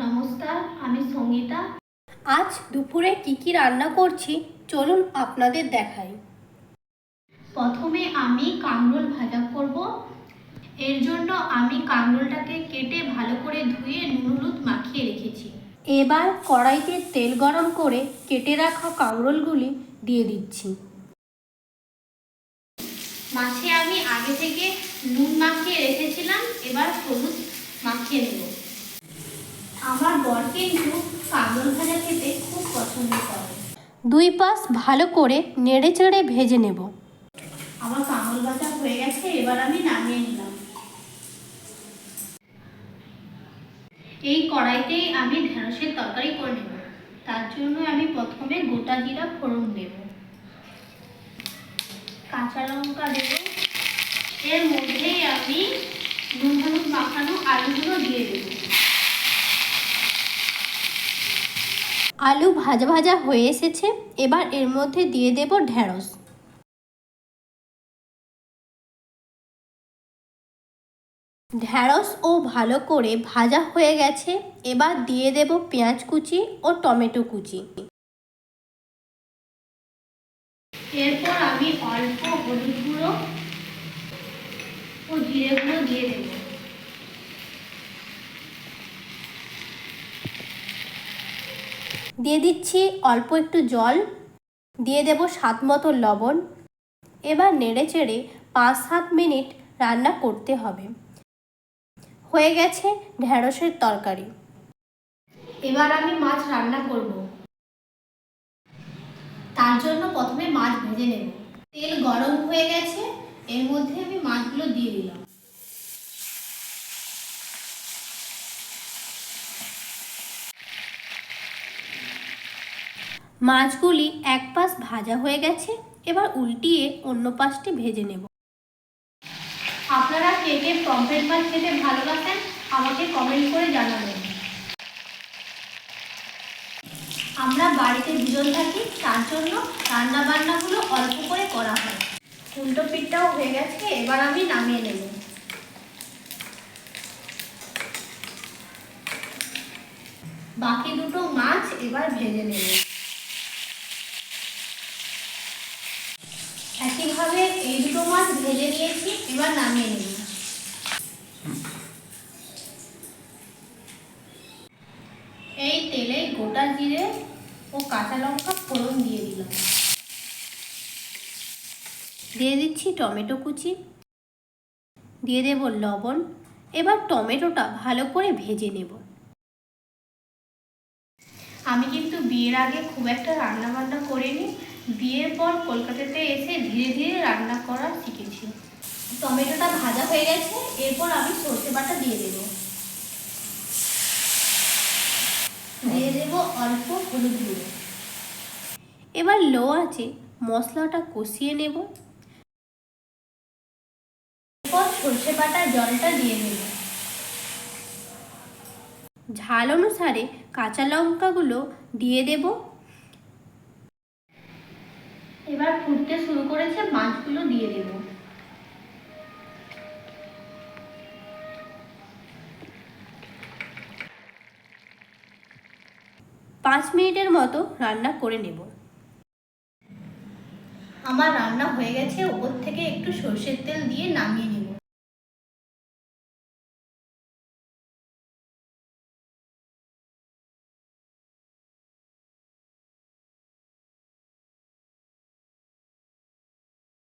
নমস্কার, আমি সঙ্গীতা। আজ দুপুরে কি রান্না করছি চলুন আপনাদের দেখাই। প্রথমে আমি কাঁকরোল ভাজা করব। এর জন্য আমি কাঁকরোলটাকে কেটে ভালো করে ধুয়ে নুন হলুদ মাখিয়ে রেখেছি। এবার কড়াইতে তেল গরম করে কেটে রাখা কাঁকরোলগুলি দিয়ে দিচ্ছি। মাছে আমি আগে থেকে নুন মাখিয়ে রেখেছিলাম, এবার হলুদ মাখিয়ে নেব। আমার বর কিন্তু কাঁকরোল ভাজা খেতে খুব পছন্দ করে। দুই পাশ ভালো করে নেড়ে চেড়ে ভেজে নেব। আমার কাঁকরোল ভাজা হয়ে গেছে, এবার আমি নামিয়ে নিলাম। এই কড়াইতেই আমি ঢেঁড়সের তরকারি করে নেব। তার জন্য আমি প্রথমে গোটা জিরা ফোড়ন দেব, কাঁচা লঙ্কা দেব, এর মধ্যেই আমি নুন হলুদ মাখানো আলুগুলো দিয়ে দেব। আলু ভাজা ভাজা হয়ে এসেছে, এবার এর মধ্যে দিয়ে দেব ঢেঁড়স। ঢেঁড়স ও ভালো করে ভাজা হয়ে গেছে, এবার দিয়ে দেব পেঁয়াজ কুচি ও টমেটো কুচি। এরপর আমি অল্প হলুদ গুঁড়ো ও জিরে গুঁড়ো দিয়ে দেব। দিয়ে দিচ্ছি অল্প একটু জল, দিয়ে দেব স্বাদ মতো লবণ। এবার নেড়ে চেড়ে 5-7 মিনিট রান্না করতে হবে। হয়ে গেছে ঢেঁড়সের তরকারি। এবার আমি মাছ রান্না করব। তার জন্য প্রথমে মাছ ভেজে নেব। তেল গরম হয়ে গেছে, এর মধ্যে আমি মাছগুলো দিয়ে দিলাম। মাছগুলি এক পাশ ভাজা হয়ে গেছে, এবার উল্টিয়ে অন্য পাশটি ভেজে নেব। আপনারা কে কে পমফ্রেট মাছ খেতে ভালোবাসেন আমাকে কমেন্ট করে জানাবেন। আমরা বাড়িতে দুজন থাকি, তার জন্য রান্না বান্নাগুলো অল্প করে করা হয়। উল্টো পিঠটাও হয়ে গেছে, এবার আমি নামিয়ে নেব। বাকি দুটো মাছ এবার ভেজে নেব। একইভাবে এই দুটো মাছ ভেজে নিয়েছি, এবার নামিয়ে নেব। এই তেলে গোটা জিরে ও কাঁচা লঙ্কা ফোড়ন দিয়ে দিলাম। দিয়ে দিচ্ছি টমেটো কুচি, দিয়ে দেব লবণ। এবার টমেটোটা ভালো করে ভেজে নেব। আমি কিন্তু বিয়ের আগে খুব একটা রান্না বান্না করিনি। বিয়ের পর কলকাতাতে এসে ধীরে ধীরে রান্না করা শিখেছি। টমেটোটা ভাজা হয়ে গেছে, এরপর আমি সর্ষে বাটা দিয়ে দেব। দিয়ে দেব অল্প হলুদ গুঁড়ো। এবার লো আঁচে মশলাটা কষিয়ে নেব। এরপর সর্ষে বাটা জলটা দিয়ে দেব। ঝাল অনুসারে কাঁচা লঙ্কাগুলো দিয়ে দেব। এবার ফুটতে শুরু করেছে, মাছগুলো দিয়ে দেব। পাঁচ মিনিটের মতো রান্না করে নেব। আমার রান্না হয়ে গেছে, ওপর থেকে একটু সর্ষের তেল দিয়ে নামিয়ে